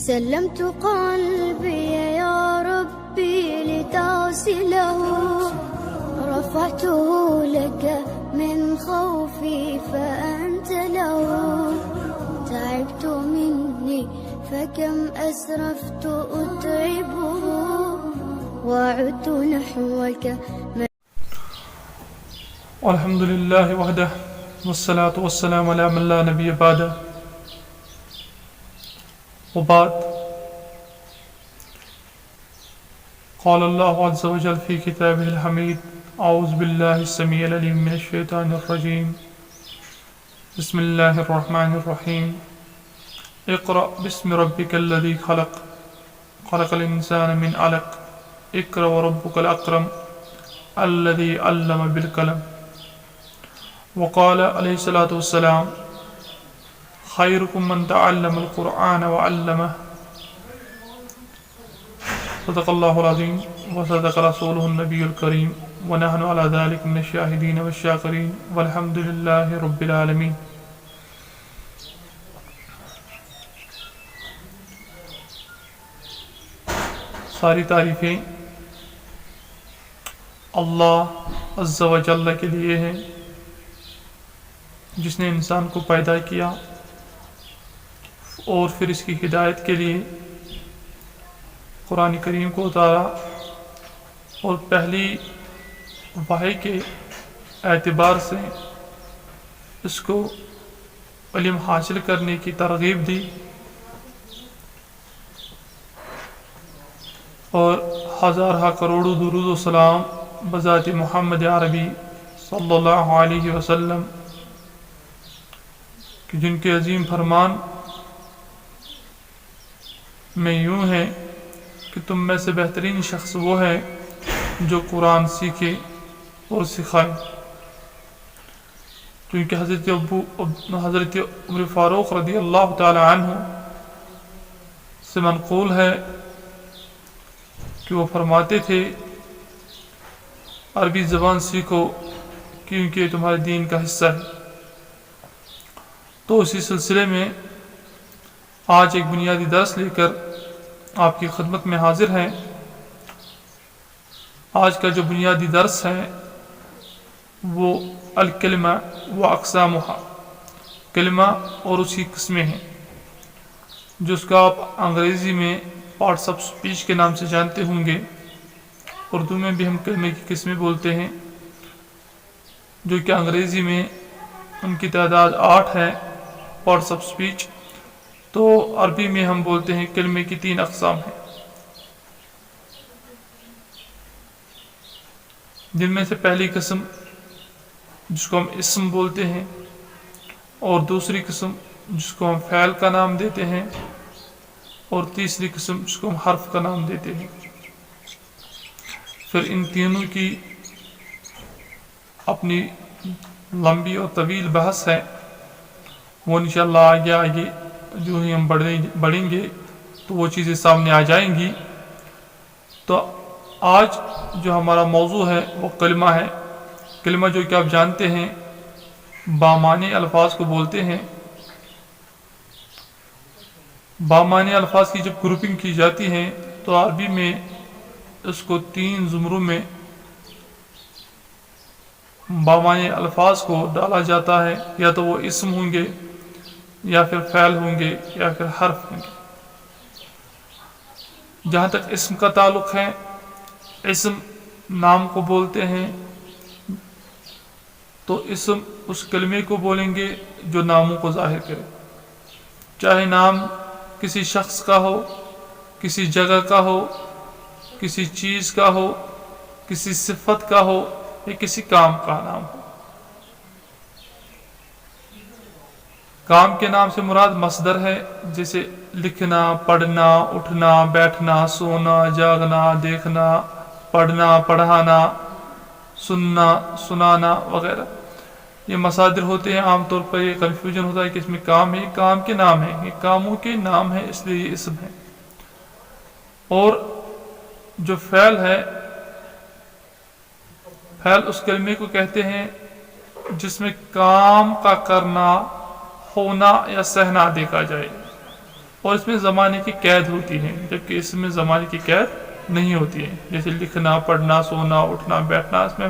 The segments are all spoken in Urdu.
سلمت قلبي يا ربي لتغسله رفعته لك من خوفي فأنت له تعبت مني فكم أسرفت أتعبه وعدت نحوك الحمد لله وحده والصلاة والسلام على من لا نبي بعده وبعد قال الله عز وجل في كتابه الحميد أعوذ بالله السميع العليم من الشيطان الرجيم بسم الله الرحمن الرحيم اقرأ باسم ربك الذي خلق خلق الإنسان من علق اقرأ وربك الأكرم الذي علم بالقلم وقال عليه الصلاة والسلام خيركم من تعلم القرآن وعلمه صدق الله العظيم وصدق رسوله النبي الكريم ونحن على ذلك من الشاهدين والشاكرين والحمد لله رب العالمين. ساری تعریفیں اللہ عز و جل کے لیے ہیں جس نے انسان کو پیدا کیا اور پھر اس کی ہدایت کے لیے قرآن کریم کو اتارا اور پہلی وحی کے اعتبار سے اس کو علم حاصل کرنے کی ترغیب دی اور ہزارہ کروڑوں درود و سلام بذات محمد عربی صلی اللہ علیہ وسلم کہ جن کے عظیم فرمان میں یوں ہے کہ تم میں سے بہترین شخص وہ ہے جو قرآن سیکھے اور سکھائے، کیونکہ حضرت عمر فاروق رضی اللہ تعالی عنہ سے منقول ہے کہ وہ فرماتے تھے عربی زبان سیکھو کیونکہ یہ تمہارے دین کا حصہ ہے۔ تو اسی سلسلے میں آج ایک بنیادی درس لے کر آپ کی خدمت میں حاضر ہیں۔ آج کا جو بنیادی درس ہے وہ الکلمہ و اقسامها، کلمہ اور اس کی قسمیں ہیں، جس کا آپ انگریزی میں پارٹس آف اسپیچ کے نام سے جانتے ہوں گے۔ اردو میں بھی ہم کلمے کی قسمیں بولتے ہیں، جو کہ انگریزی میں ان کی تعداد 8 ہے پارٹس آف اسپیچ، تو عربی میں ہم بولتے ہیں کلمے کی 3 اقسام ہیں، جن میں سے پہلی قسم جس کو ہم اسم بولتے ہیں، اور دوسری قسم جس کو ہم فعل کا نام دیتے ہیں، اور تیسری قسم جس کو ہم حرف کا نام دیتے ہیں۔ پھر ان تینوں کی اپنی لمبی اور طویل بحث ہے، وہ انشاءاللہ آگے جو ہی ہم بڑھیں گے تو وہ چیزیں سامنے آ جائیں گی۔ تو آج جو ہمارا موضوع ہے وہ کلمہ ہے۔ کلمہ جو کہ آپ جانتے ہیں بامعنی الفاظ کو بولتے ہیں۔ بامعنی الفاظ کی جب گروپنگ کی جاتی ہے تو عربی میں اس کو 3 زمروں میں بامعنی الفاظ کو ڈالا جاتا ہے، یا تو وہ اسم ہوں گے، یا پھر فعل ہوں گے، یا پھر حرف ہوں گے۔ جہاں تک اسم کا تعلق ہے، اسم نام کو بولتے ہیں، تو اسم اس کلمے کو بولیں گے جو ناموں کو ظاہر کرے، چاہے نام کسی شخص کا ہو، کسی جگہ کا ہو، کسی چیز کا ہو، کسی صفت کا ہو، یا کسی کام کا نام ہو۔ کام کے نام سے مراد مصدر ہے، جیسے لکھنا، پڑھنا، اٹھنا، بیٹھنا، سونا، جاگنا، دیکھنا، پڑھنا، پڑھانا، سننا، سنانا وغیرہ۔ یہ مصادر ہوتے ہیں۔ عام طور پر یہ کنفیوژن ہوتا ہے کہ اس میں کام ہے، کام کے نام ہے، یہ کاموں کے نام ہے، اس لیے یہ اسم ہے۔ اور جو فعل ہے، فعل اس کلمے کو کہتے ہیں جس میں کام کا کرنا ہونا یا سہنا دیکھا جائے، اور اس میں زمانے کی قید ہوتی ہے، جبکہ اس میں زمانے کی قید نہیں ہوتی ہے، جیسے لکھنا، پڑھنا، سونا، اٹھنا، بیٹھنا، اس میں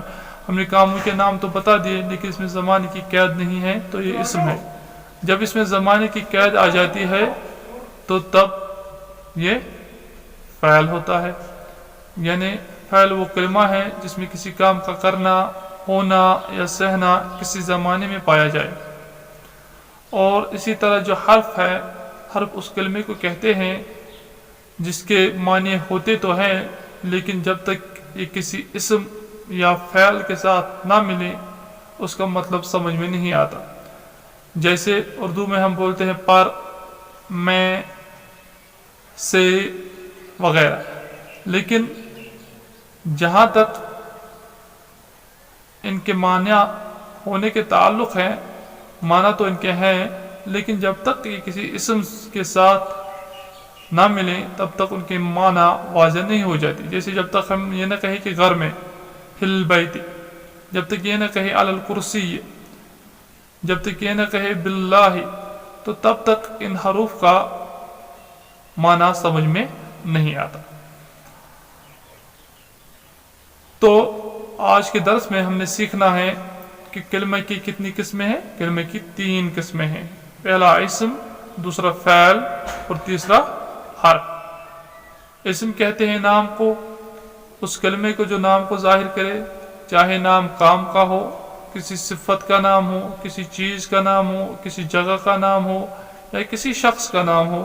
ہم نے کاموں کے نام تو بتا دیے، لیکن اس میں زمانے کی قید نہیں ہے، تو یہ اسم ہے۔ جب اس میں زمانے کی قید آ جاتی ہے تو تب یہ فعل ہوتا ہے، یعنی فعل وہ کلمہ ہے جس میں کسی کام کا کرنا، ہونا یا سہنا کسی زمانے میں پایا جائے۔ اور اسی طرح جو حرف ہے، حرف اس کلمے کو کہتے ہیں جس کے معنی ہوتے تو ہیں، لیکن جب تک یہ کسی اسم یا فعل کے ساتھ نہ ملے اس کا مطلب سمجھ میں نہیں آتا۔ جیسے اردو میں ہم بولتے ہیں پر، میں، سے وغیرہ، لیکن جہاں تک ان کے معنی ہونے کے تعلق ہے، معنی تو ان کے ہیں، لیکن جب تک یہ کسی اسم کے ساتھ نہ ملے تب تک ان کے معنی واضح نہیں ہو جاتی۔ جیسے جب تک ہم یہ نہ کہیں کہ گھر میں، فی البیت، جب تک یہ نہ کہے علی الکرسی، جب تک یہ نہ کہے باللہ، تو تب تک ان حروف کا معنی سمجھ میں نہیں آتا۔ تو آج کے درس میں ہم نے سیکھنا ہے کہ کلمہ کی کتنی قسمیں ہیں؟ کلمہ کی 3 قسمیں ہیں، پہلا اسم، دوسرا فعل اور تیسرا حرف۔ اسم کہتے ہیں نام کو، اس کلمے کو جو نام کو ظاہر کرے، چاہے نام کام کا ہو، کسی صفت کا نام ہو، کسی چیز کا نام ہو، کسی جگہ کا نام ہو، یا کسی شخص کا نام ہو،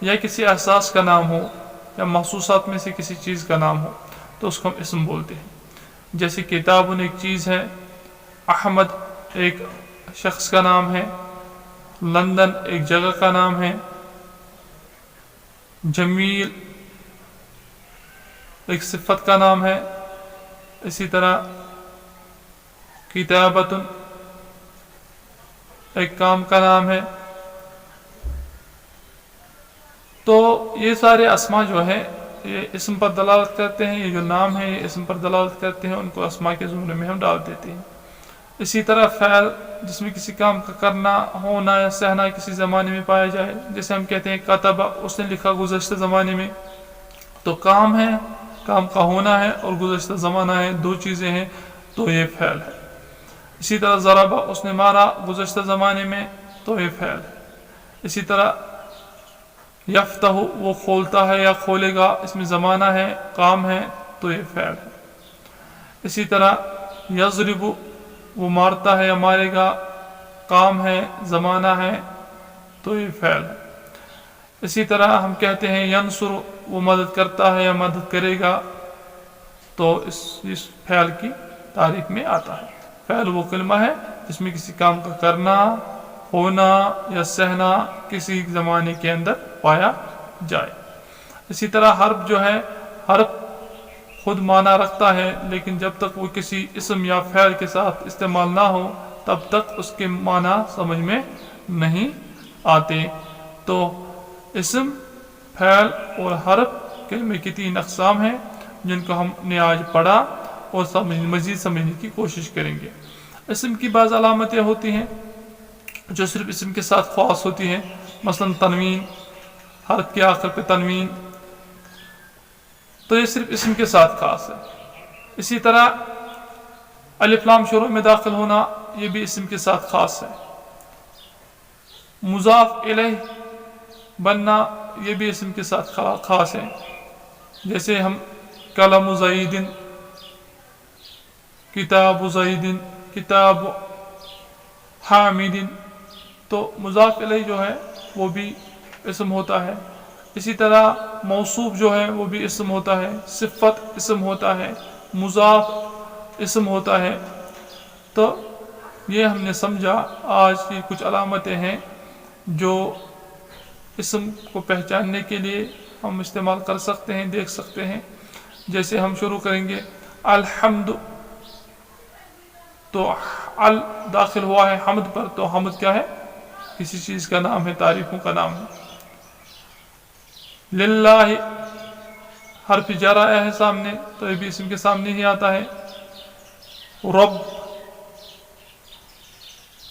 یا کسی احساس کا نام ہو، یا محسوسات میں سے کسی چیز کا نام ہو، تو اس کو ہم اسم بولتے ہیں۔ جیسے کتاب ایک چیز ہے، احمد ایک شخص کا نام ہے، لندن ایک جگہ کا نام ہے، جمیل ایک صفت کا نام ہے، اسی طرح کتابت ایک کام کا نام ہے۔ تو یہ سارے اسما جو ہے یہ اسم پر دلالت کرتے ہیں، یہ جو نام ہے یہ اسم پر دلالت کرتے ہیں، ان کو اسما کے زمرے میں ہم ڈال دیتے ہیں۔ اسی طرح فعل جس میں کسی کام کا کرنا، ہونا یا سہنا کسی زمانے میں پایا جائے، جیسے ہم کہتے ہیں کتب، اس نے لکھا گزشتہ زمانے میں، تو کام ہے، کام کا ہونا ہے، اور گزشتہ زمانہ ہے، 2 چیزیں ہیں، تو یہ فعل ہے۔ اسی طرح ضرب، اس نے مارا گزشتہ زمانے میں، تو یہ فعل ہے۔ اسی طرح یفتح، وہ کھولتا ہے یا کھولے گا، اس میں زمانہ ہے، کام ہے، تو یہ فعل ہے۔ اسی طرح یضرب، وہ مارتا ہے یا مارے گا، کام ہے، زمانہ ہے، تو یہ فعل ہے۔ اسی طرح ہم کہتے ہیں ینصر، وہ مدد کرتا ہے یا مدد کرے گا، تو اس فعل کی تعریف میں آتا ہے۔ فعل وہ کلمہ ہے جس میں کسی کام کا کرنا، ہونا یا سہنا کسی زمانے کے اندر پایا جائے۔ اسی طرح حرف جو ہے، حرف خود معنی رکھتا ہے، لیکن جب تک وہ کسی اسم یا فعل کے ساتھ استعمال نہ ہو تب تک اس کے معنی سمجھ میں نہیں آتے۔ تو اسم، فعل اور حرف کلمے کی 3 اقسام ہیں جن کو ہم نے آج پڑھا اور مزید سمجھنے کی کوشش کریں گے۔ اسم کی بعض علامتیں ہوتی ہیں جو صرف اسم کے ساتھ خاص ہوتی ہیں، مثلا تنوین، حرف کے آخر پہ تنوین، تو یہ صرف اسم کے ساتھ خاص ہے۔ اسی طرح الف لام شروع میں داخل ہونا، یہ بھی اسم کے ساتھ خاص ہے۔ مضاف الیہ بننا، یہ بھی اسم کے ساتھ خاص ہے۔ جیسے ہم قلم زید، کتاب زید، کتاب حامد، تو مضاف الیہ جو ہے وہ بھی اسم ہوتا ہے۔ اسی طرح موصوف جو ہے وہ بھی اسم ہوتا ہے، صفت اسم ہوتا ہے، مضاف اسم ہوتا ہے۔ تو یہ ہم نے سمجھا آج کی کچھ علامتیں ہیں جو اسم کو پہچاننے کے لیے ہم استعمال کر سکتے ہیں، دیکھ سکتے ہیں۔ جیسے ہم شروع کریں گے الحمد، تو ال داخل ہوا ہے حمد پر، تو حمد کیا ہے؟ کسی چیز کا نام ہے، تعریفوں کا نام ہے۔ للہ حرف جر آیا ہے سامنے، تو یہ بھی اسم کے سامنے ہی آتا ہے۔ رب،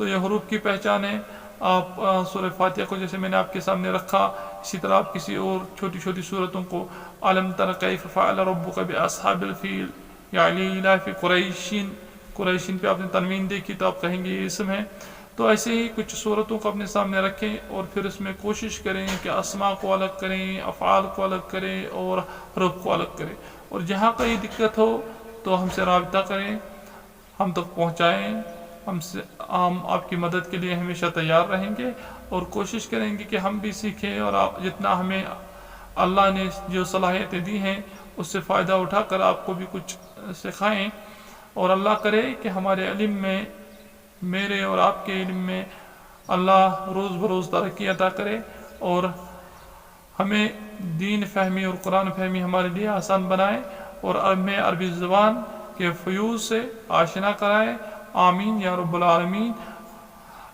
تو یہ حروف کی پہچان ہے. آپ سورہ فاتحہ کو جیسے میں نے آپ کے سامنے رکھا، اسی طرح آپ کسی اور چھوٹی چھوٹی صورتوں کو علم تر کیف فعل ربک باصحاب الفیل یا لإلاف قریشین پہ آپ نے تنوین دیکھی تو آپ کہیں گے یہ اسم ہے. تو ایسے ہی کچھ صورتوں کو اپنے سامنے رکھیں اور پھر اس میں کوشش کریں کہ اسماء کو الگ کریں، افعال کو الگ کریں اور حروف کو الگ کریں. اور جہاں کہیں دقت ہو تو ہم سے رابطہ کریں، ہم تک پہنچائیں. ہم آپ کی مدد کے لیے ہمیشہ تیار رہیں گے اور کوشش کریں گے کہ ہم بھی سیکھیں اور آپ جتنا ہمیں اللہ نے جو صلاحیتیں دی ہیں اس سے فائدہ اٹھا کر آپ کو بھی کچھ سکھائیں. اور اللہ کرے کہ ہمارے علم میں، میرے اور آپ کے علم میں اللہ روز بروز ترقی عطا کرے اور ہمیں دین فہمی اور قرآن فہمی ہمارے لیے آسان بنائے اور ہمیں عربی زبان کے فیوز سے آشنا کرائے. آمین یا رب العالمین.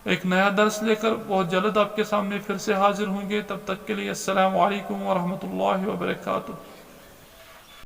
ایک نیا درس لے کر بہت جلد آپ کے سامنے پھر سے حاضر ہوں گے. تب تک کے لیے السلام علیکم ورحمۃ اللہ وبرکاتہ.